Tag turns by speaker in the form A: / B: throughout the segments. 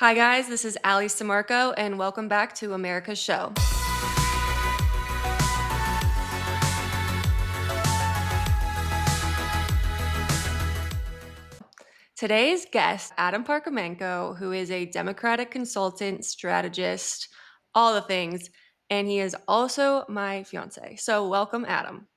A: Hi, guys. This is Ali Sammarco, and welcome back to America's Show. Today's guest, Adam Parkhomenko, who is a Democratic consultant, strategist, all the things, and he is also my fiance. So, welcome, Adam.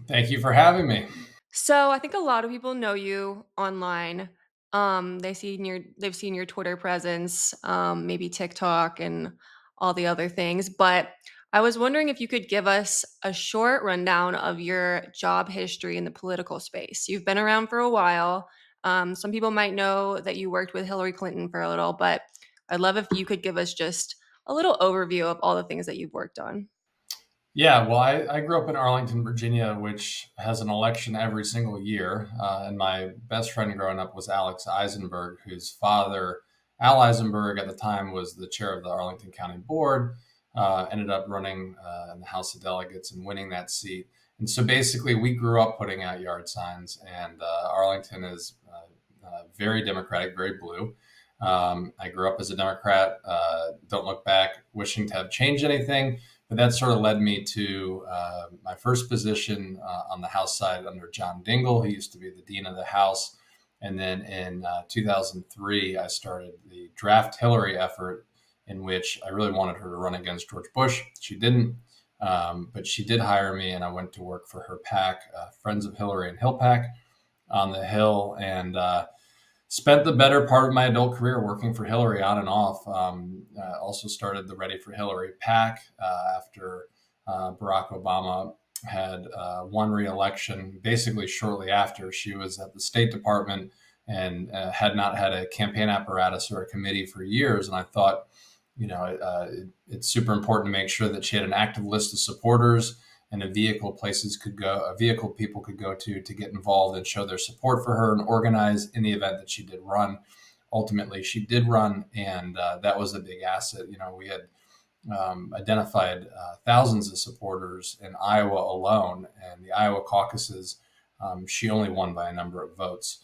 B: Thank you for having me.
A: So, I think a lot of people know you online. They've seen your Twitter presence, maybe TikTok and all the other things. But I was wondering if you could give us a short rundown of your job history in the political space. You've been around for a while. Some people might know that you worked with Hillary Clinton for a little, but I'd love if you could give us just a little overview of all the things that you've worked on.
B: Yeah, well, I grew up in Arlington, Virginia, which has an election every single year. And my best friend growing up was Alex Eisenberg, whose father, Al Eisenberg, at the time was the chair of the Arlington County Board, ended up running in the House of Delegates and winning that seat. And so basically, we grew up putting out yard signs, and Arlington is very Democratic, very blue. I grew up as a Democrat. Don't look back wishing to have changed anything, but that sort of led me to my first position on the House side under John Dingell. He used to be the dean of the House. And then in 2003, I started the Draft Hillary effort, in which I really wanted her to run against George Bush. She didn't, but she did hire me, and I went to work for her PAC, Friends of Hillary and Hill PAC on the Hill. And spent the better part of my adult career working for Hillary on and off. Also started the Ready for Hillary PAC after Barack Obama had won re-election. Basically, shortly after, she was at the State Department and had not had a campaign apparatus or a committee for years. And I thought, it's super important to make sure that she had an active list of supporters and a vehicle people could go to get involved and show their support for her and organize in the event that she did run. Ultimately, she did run, and that was a big asset. We had identified thousands of supporters in Iowa alone, and the Iowa caucuses, she only won by a number of votes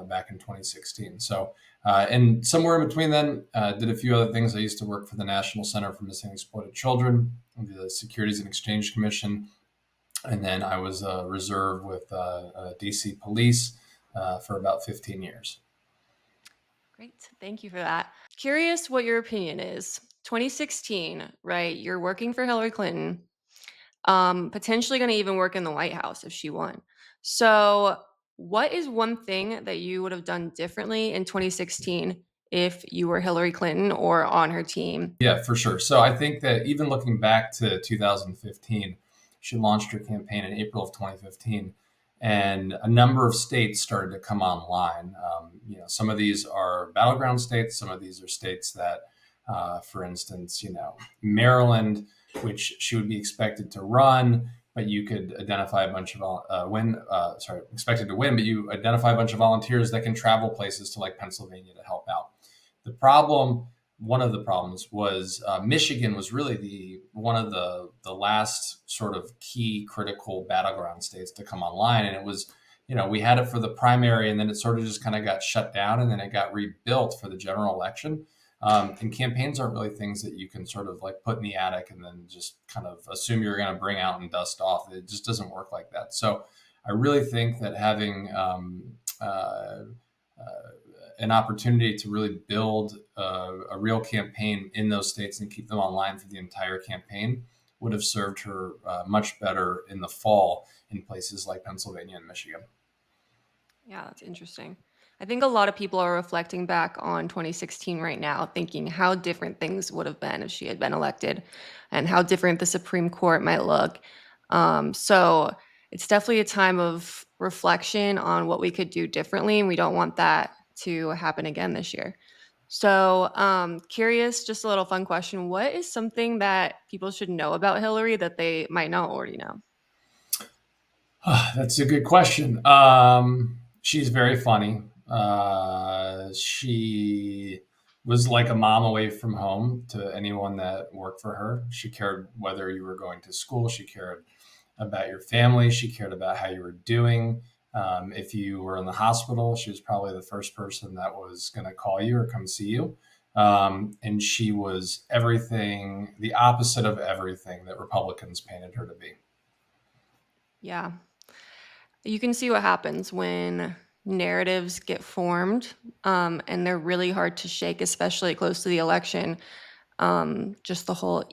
B: back in 2016. So, and somewhere in between then, did a few other things. I used to work for the National Center for Missing and Exploited Children, the Securities and Exchange Commission, and then I was a reserve with DC Police for about 15 years.
A: Great. Thank you for that. Curious what your opinion is. 2016, right? You're working for Hillary Clinton, potentially going to even work in the White House if she won. So, what is one thing that you would have done differently in 2016 if you were Hillary Clinton or on her team?
B: Yeah, for sure. So I think that even looking back to 2015, she launched her campaign in April of 2015, and a number of states started to come online. Some of these are battleground states. Some of these are states that, for instance, Maryland, which she would be expected to run, but you could identify a bunch of expected to win, but you identify a bunch of volunteers that can travel places to like Pennsylvania to help out. The problem One of the problems was Michigan was really the one of the last sort of key critical battleground states to come online, and it was, we had it for the primary, and then it sort of just kind of got shut down, and then it got rebuilt for the general election. And campaigns aren't really things that you can sort of like put in the attic and then just kind of assume you're going to bring out and dust off. It just doesn't work like that. So I really think that having an opportunity to really build a real campaign in those states and keep them online for the entire campaign would have served her much better in the fall in places like Pennsylvania and Michigan.
A: Yeah, that's interesting. I think a lot of people are reflecting back on 2016 right now, thinking how different things would have been if she had been elected and how different the Supreme Court might look. So it's definitely a time of reflection on what we could do differently, and we don't want that to happen again this year. So, curious, just a little fun question. What is something that people should know about Hillary that they might not already know?
B: That's a good question. She's very funny. She was like a mom away from home to anyone that worked for her. She cared whether you were going to school. She cared about your family. She cared about how you were doing. If you were in the hospital, she was probably the first person that was going to call you or come see you. And she was everything, the opposite of everything that Republicans painted her to be.
A: Yeah. You can see what happens when narratives get formed, and they're really hard to shake, especially close to the election. Just the whole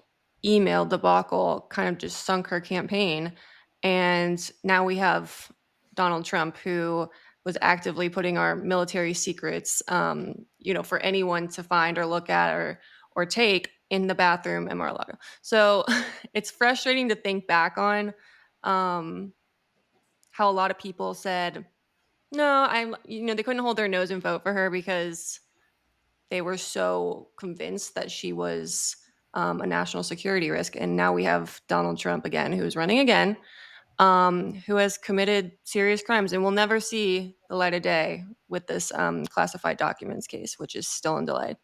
A: email debacle kind of just sunk her campaign. And now we have Donald Trump, who was actively putting our military secrets, for anyone to find or look at or take in the bathroom in Mar-a-Lago. So it's frustrating to think back on, um, how a lot of people said, no, they couldn't hold their nose and vote for her because they were so convinced that she was, a national security risk. And now we have Donald Trump again, who's running again, who has committed serious crimes and will never see the light of day with this, classified documents case, which is still in delay.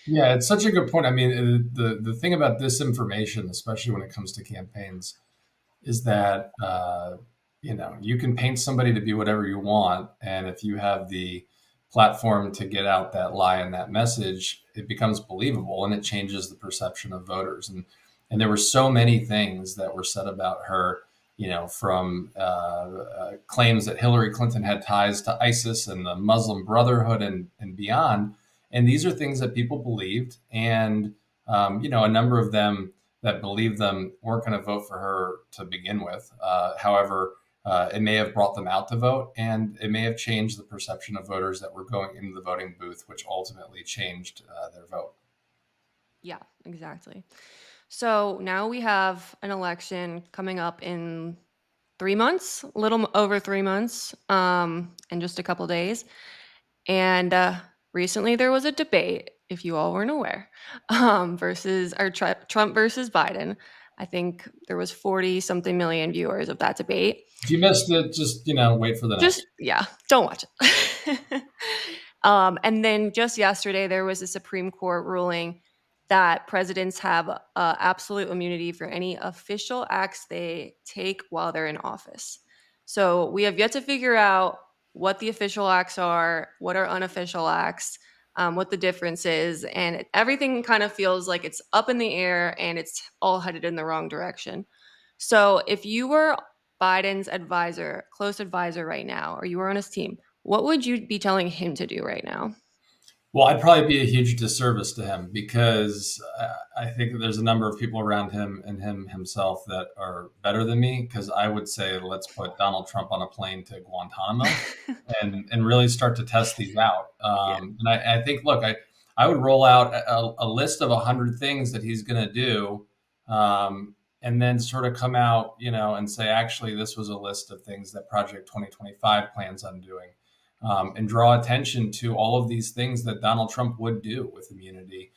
B: Yeah, it's such a good point. I mean, the thing about disinformation, especially when it comes to campaigns, is that you can paint somebody to be whatever you want, and if you have the platform to get out that lie and that message, it becomes believable, and it changes the perception of voters. And there were so many things that were said about her, from claims that Hillary Clinton had ties to ISIS and the Muslim Brotherhood and beyond. And these are things that people believed, and a number of them that believed them weren't going to vote for her to begin with. However, it may have brought them out to vote, and it may have changed the perception of voters that were going into the voting booth, which ultimately changed their vote.
A: Yeah, exactly. So now we have an election coming up in 3 months, a little over 3 months, in just a couple days. And recently there was a debate, if you all weren't aware, versus Trump versus Biden. I think there was 40 something million viewers of that debate.
B: If you missed it, just wait for the
A: Just,
B: next.
A: yeah, don't watch it. And then just yesterday, there was a Supreme Court ruling that presidents have, absolute immunity for any official acts they take while they're in office. So we have yet to figure out what the official acts are, what are unofficial acts, what the difference is. And everything kind of feels like it's up in the air and it's all headed in the wrong direction. So if you were Biden's advisor, close advisor right now, or you were on his team, what would you be telling him to do right now?
B: Well, I'd probably be a huge disservice to him because I think that there's a number of people around him and him himself that are better than me. Because I would say, let's put Donald Trump on a plane to Guantanamo and really start to test these out.
A: Yeah.
B: And I think, look, I would roll out a list of 100 things that he's going to do, and then sort of come out, and say, actually, this was a list of things that Project 2025 plans on doing, and draw attention to all of these things that Donald Trump would do with immunity.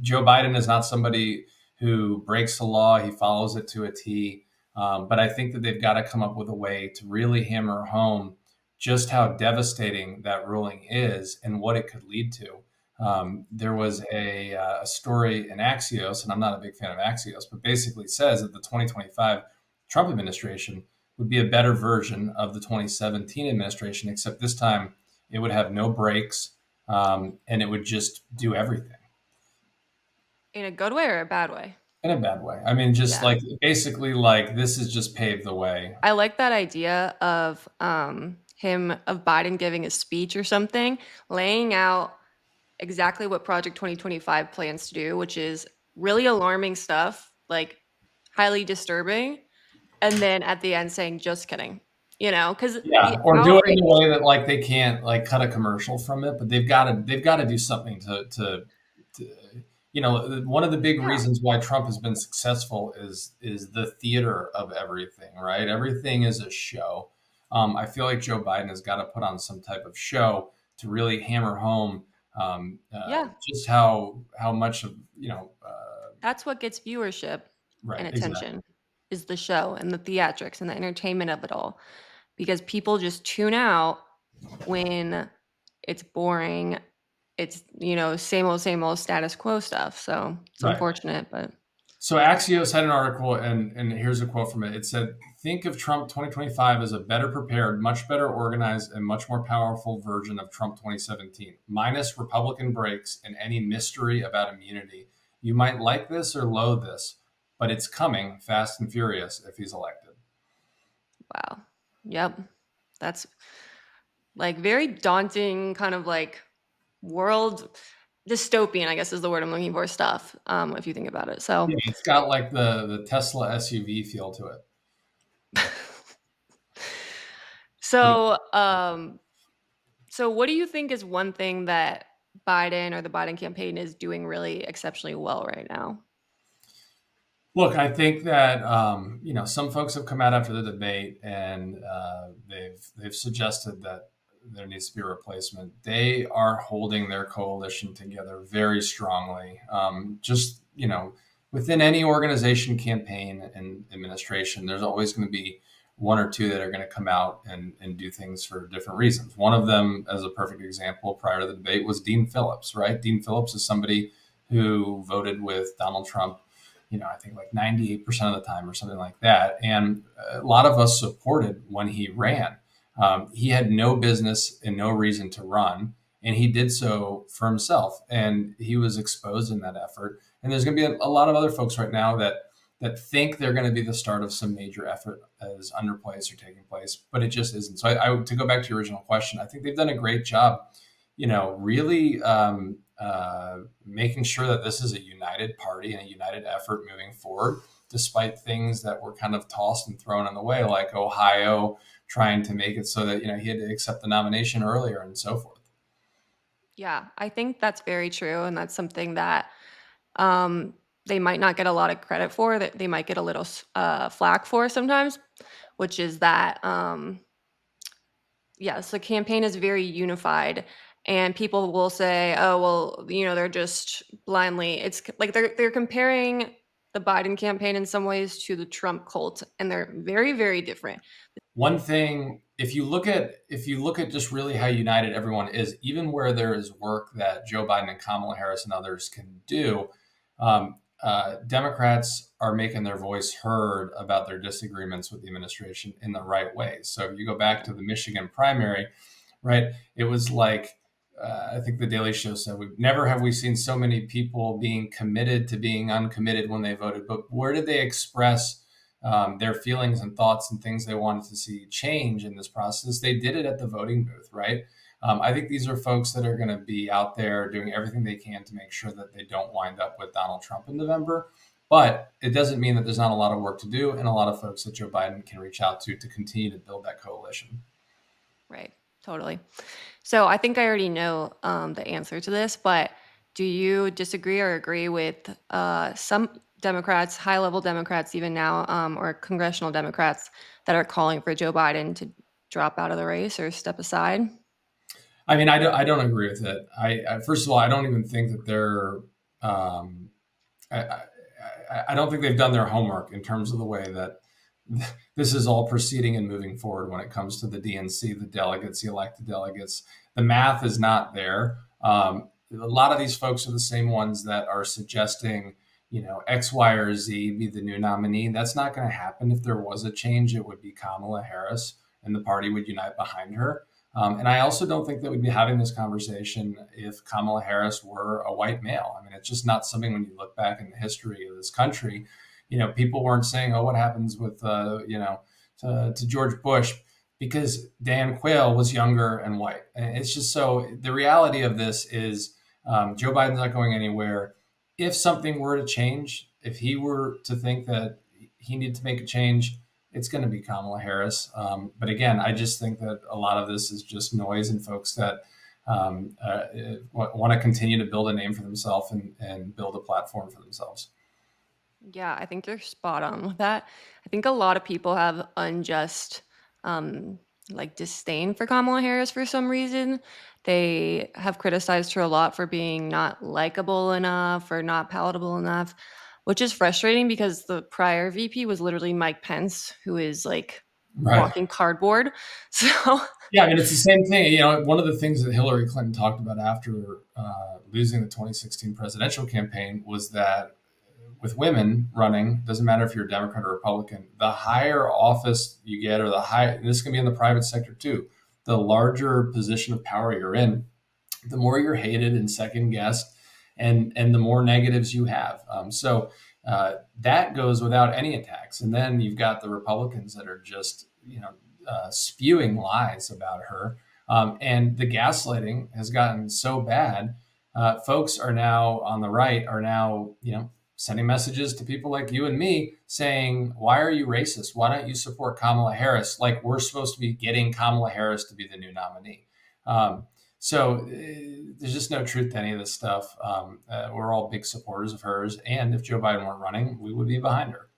B: Joe Biden is not somebody who breaks the law; he follows it to a T. But I think that they've got to come up with a way to really hammer home just how devastating that ruling is and what it could lead to. There was a story in Axios, and I'm not a big fan of Axios, but basically says that the 2025 Trump administration would be a better version of the 2017 administration, except this time it would have no breaks, and it would just do everything
A: In a good way or a bad way?
B: in a bad way. I mean, just
A: Yeah.
B: like basically, like this has just paved the way.
A: I like that idea of, of Biden giving a speech or something, laying out exactly what Project 2025 plans to do, which is really alarming stuff, like highly disturbing, and then at the end saying, just kidding, because the
B: Yeah, or do it in a
A: outrage.
B: way that like they can't like cut a commercial from it, but they've got to do something to one of the big
A: Yeah.
B: reasons why Trump has been successful is the theater of everything, right? Everything is a show. I feel like Joe Biden has got to put on some type of show to really hammer home
A: Yeah.
B: just how much of
A: That's what gets viewership and
B: right, exactly.
A: attention, is the show and the theatrics and the entertainment of it all, because people just tune out when it's boring. It's, same old status quo stuff. So it's
B: Right.
A: unfortunate, but
B: So Axios had an article, and here's a quote from it. It said, "Think of Trump 2025 as a better prepared, much better organized, and much more powerful version of Trump 2017, minus Republican breaks and any mystery about immunity. You might like this or loathe this, but it's coming fast and furious if he's elected."
A: Wow. Yep. That's like very daunting, kind of like world dystopian, I guess is the word I'm looking for, stuff, if you think about it. So
B: Yeah, it's got like the Tesla SUV feel to it. But
A: so so what do you think is one thing that Biden or the Biden campaign is doing really exceptionally well right now?
B: look, I think that some folks have come out after the debate and they've suggested that there needs to be a replacement. They are holding their coalition together very strongly. Just within any organization, campaign, and administration, there's always going to be one or two that are going to come out and do things for different reasons. One of them, as a perfect example, prior to the debate, was Dean Phillips. Right, Dean Phillips is somebody who voted with Donald Trump, I think like 98% of the time or something like that. And a lot of us supported when he ran. He had no business and no reason to run. And he did so for himself. And he was exposed in that effort. And there's going to be a lot of other folks right now that think they're going to be the start of some major effort that is under place or taking place, but it just isn't. So to go back to your original question, I think they've done a great job, really making sure that this is a united party and a united effort moving forward, despite things that were kind of tossed and thrown in the way, like Ohio trying to make it so that he had to accept the nomination earlier and so forth.
A: Yeah, I think that's very true, and that's something that um, they might not get a lot of credit for. That they might get a little flack for sometimes, which is that yes, the campaign is very unified, and people will say, "Oh, well, they're just blindly." Like they're comparing the Biden campaign in some ways to the Trump cult, and they're very, very different.
B: One thing, if you look at just really how united everyone is, even where there is work that Joe Biden and Kamala Harris and others can do, Democrats are making their voice heard about their disagreements with the administration in the right ways. So if you go back to the Michigan primary, right, it was like, I think the Daily Show said, "We've never have we seen so many people being committed to being uncommitted when they voted." But where did they express their feelings and thoughts and things they wanted to see change in this process? They did it at the voting booth, right? I think these are folks that are going to be out there doing everything they can to make sure that they don't wind up with Donald Trump in November. But it doesn't mean that there's not a lot of work to do and a lot of folks that Joe Biden can reach out to continue to build that coalition.
A: Right. Totally. So I think I already know the answer to this, but do you disagree or agree with some Democrats, high level Democrats, even now, or congressional Democrats that are calling for Joe Biden to drop out of the race or step aside?
B: I mean, I don't agree with it. First of all, I don't even think that they're. I don't think they've done their homework in terms of the way that this is all proceeding and moving forward when it comes to the DNC, the delegates, the elected delegates. The math is not there. A lot of these folks are the same ones that are suggesting, X, Y, or Z be the new nominee. That's not going to happen. If there was a change, it would be Kamala Harris, and the party would unite behind her. And I also don't think that we'd be having this conversation if Kamala Harris were a white male. I mean, it's just not something when you look back in the history of this country. People weren't saying, "Oh, what happens with to George Bush," because Dan Quayle was younger and white. And it's just so the reality of this is Joe Biden's not going anywhere. If something were to change, if he were to think that he needed to make a change, it's going to be Kamala Harris. But again, I just think that a lot of this is just noise and folks that want to continue to build a name for themselves and build a platform for themselves.
A: Yeah, I think you're spot on with that. I think a lot of people have unjust, like disdain for Kamala Harris for some reason. They have criticized her a lot for being not likable enough or not palatable enough, which is frustrating because the prior VP was literally Mike Pence, who is like
B: Right.
A: walking cardboard. So,
B: Yeah, I mean, it's the same thing. One of the things that Hillary Clinton talked about after losing the 2016 presidential campaign was that with women running, doesn't matter if you're a Democrat or Republican, the higher office you get, or the high, this can be in the private sector too, the larger position of power you're in, the more you're hated and second guessed, and the more negatives you have. That goes without any attacks. And then you've got the Republicans that are just spewing lies about her, and the gaslighting has gotten so bad. Folks are now on the right are now sending messages to people like you and me saying, why are you racist? Why don't you support Kamala Harris? Like we're supposed to be getting Kamala Harris to be the new nominee. There's just no truth to any of this stuff. We're all big supporters of hers, and if Joe Biden weren't running, we would be behind her.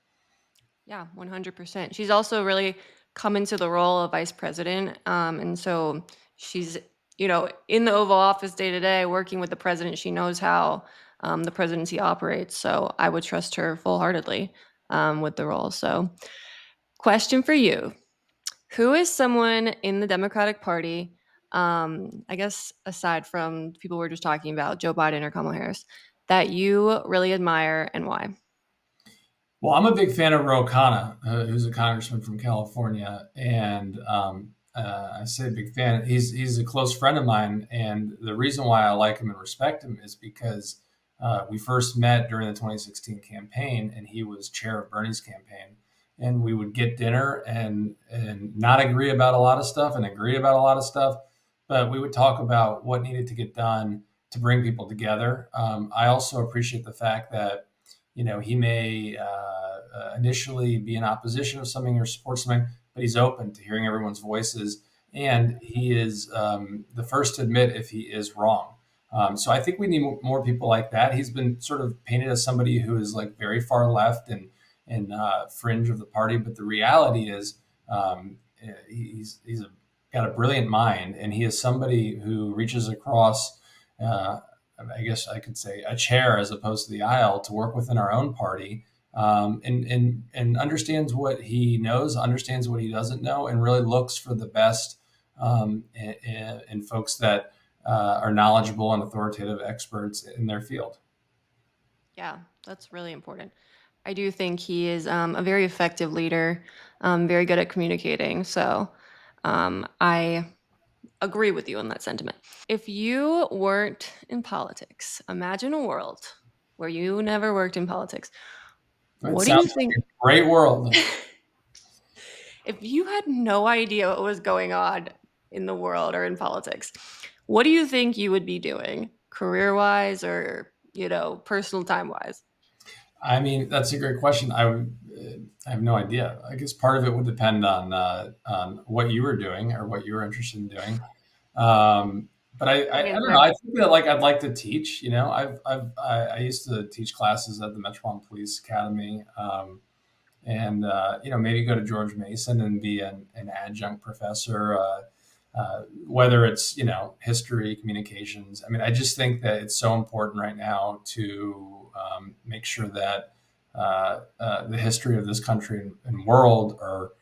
A: Yeah, 100%. She's also really come into the role of vice president. And so she's, in the Oval Office day to day, working with the president. She knows how the presidency operates. So I would trust her full heartedly with the role. So, question for you: who is someone in the Democratic Party, I guess aside from people we're just talking about, Joe Biden or Kamala Harris, that you really admire and why?
B: Well, I'm a big fan of Ro Khanna, who's a congressman from California, and I say big fan. He's a close friend of mine, and the reason why I like him and respect him is because we first met during the 2016 campaign, and he was chair of Bernie's campaign, and we would get dinner and not agree about a lot of stuff, and agree about a lot of stuff, but we would talk about what needed to get done to bring people together. I also appreciate the fact that he may initially be in opposition of something or support something, but he's open to hearing everyone's voices. And he is the first to admit if he is wrong. So I think we need more people like that. He's been sort of painted as somebody who is like very far left and fringe of the party. But the reality is got a brilliant mind, and he is somebody who reaches across I guess I could say a chair as opposed to the aisle to work within our own party, and understands what he knows, understands what he doesn't know, and really looks for the best in folks that are knowledgeable and authoritative experts in their field.
A: Yeah, that's really important. I do think he is a very effective leader, very good at communicating. So I agree with you on that sentiment. If you weren't in politics, imagine a world where you never worked in politics.
B: It
A: What do you
B: sounds
A: think?
B: like a great world.
A: If you had no idea what was going on in the world or in politics, what do you think you would be doing career wise or, personal time wise?
B: I mean, that's a great question. I have no idea. I guess part of it would depend on what you were doing or what you were interested in doing. But I don't know.
A: Answer.
B: I think that like I'd like to teach. I used to teach classes at the Metropolitan Police Academy, and maybe go to George Mason and be an adjunct professor. Whether it's history, communications. I mean, I just think that it's so important right now to make sure that the history of this country and world are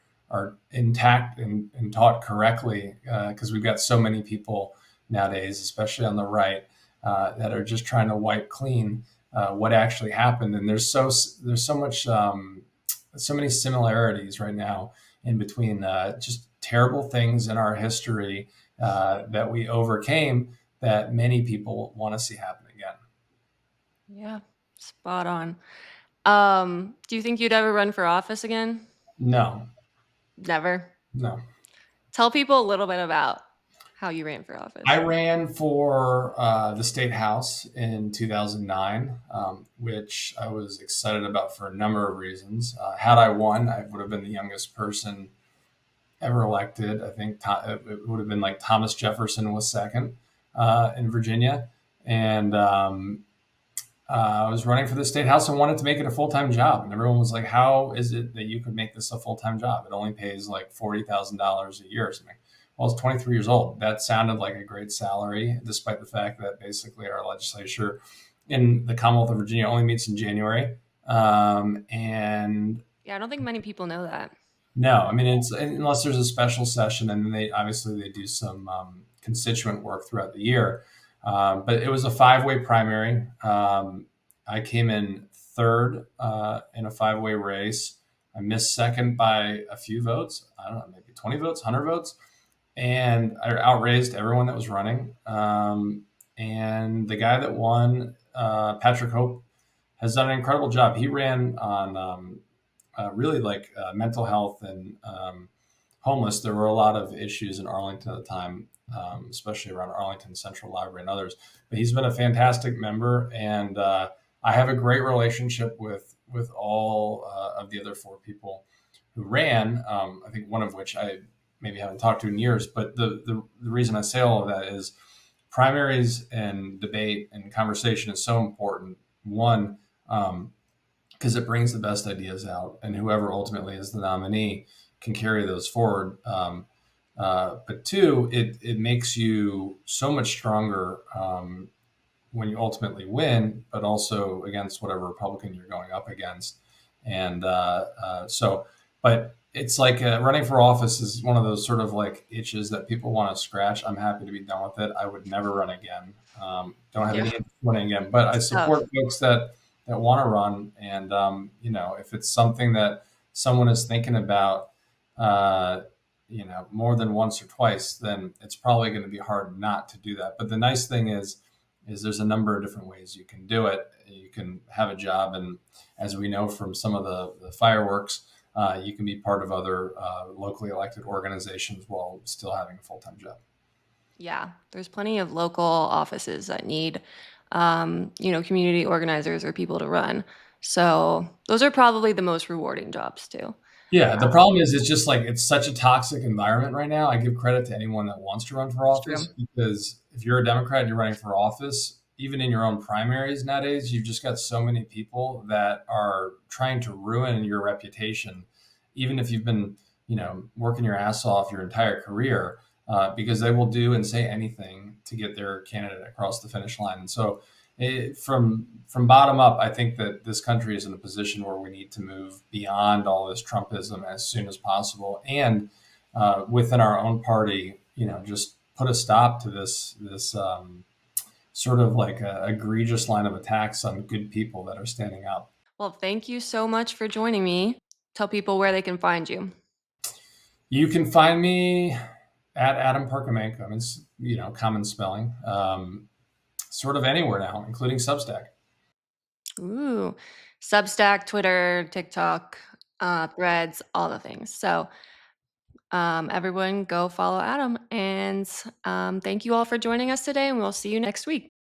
B: intact and taught correctly, because we've got so many people nowadays, especially on the right, that are just trying to wipe clean what actually happened. And there's so much so many similarities right now in between just terrible things in our history that we overcame that many people want to see happen again.
A: Yeah, spot on. Do you think you'd ever run for office again?
B: No,
A: Never.
B: no.
A: Tell people a little bit about how you ran for
B: I
A: office.
B: ran for the state house in 2009, which I was excited about for a number of reasons. Had I won, I would have been the youngest person ever elected. I think it would have been like Thomas Jefferson was second in Virginia. And I was running for the state house and wanted to make it a full time job. And everyone was like, "How is it that you could make this a full time job? It only pays like $40,000 a year or something." Well, I was 23 years old. That sounded like a great salary, despite the fact that basically our legislature in the Commonwealth of Virginia only meets in January. And
A: Yeah, I don't think many people know that.
B: no, I mean, it's unless there's a special session, and then they do some constituent work throughout the year. But it was a 5-way primary. I came in third in a five-way race. I missed second by a few votes. I don't know, maybe 20 votes, 100 votes, and I outraised everyone that was running. And the guy that won, Patrick Hope, has done an incredible job. He ran on really like mental health and homeless. There were a lot of issues in Arlington at the time, especially around Arlington Central Library and others. But he's been a fantastic member, and I have a great relationship with all of the other four people who ran. I think one of which I maybe haven't talked to in years. But the reason I say all of that is primaries and debate and conversation is so important. One, because it brings the best ideas out, and whoever ultimately is the nominee can carry those forward. But two, it makes you so much stronger when you ultimately win, but also against whatever Republican you're going up against. And but it's like running for office is one of those sort of like itches that people want to scratch. I'm happy to be done with it. I would never run again. Don't have
A: Yeah,
B: any interest in running again, but I
A: it's tough.
B: support folks that want to run. And if it's something that someone is thinking about, uh, more than once or twice, then it's probably going to be hard not to do that. But the nice thing is there's a number of different ways you can do it. You can have a job, and as we know from some of the fireworks, you can be part of other locally elected organizations while still having a full time job.
A: Yeah, there's plenty of local offices that need, community organizers or people to run. So those are probably the most rewarding jobs too.
B: Yeah, the problem is it's just like it's such a toxic environment right now. I give credit to anyone that wants to run for
A: It's true.
B: office because if you're a Democrat and you're running for office, even in your own primaries nowadays, you've just got so many people that are trying to ruin your reputation, even if you've been, working your ass off your entire career, because they will do and say anything to get their candidate across the finish line. And so from bottom up, I think that this country is in a position where we need to move beyond all this Trumpism as soon as possible, and within our own party, just put a stop to this sort of like egregious line of attacks on good people that are standing up.
A: Well, thank you so much for joining me. Tell people where they can find you.
B: You can find me at Adam Parkhomenko. I mean, it's, common spelling. Sort of anywhere now, including Substack.
A: Ooh, Substack, Twitter, TikTok, Threads, all the things. So everyone go follow Adam. And thank you all for joining us today, and we'll see you next week.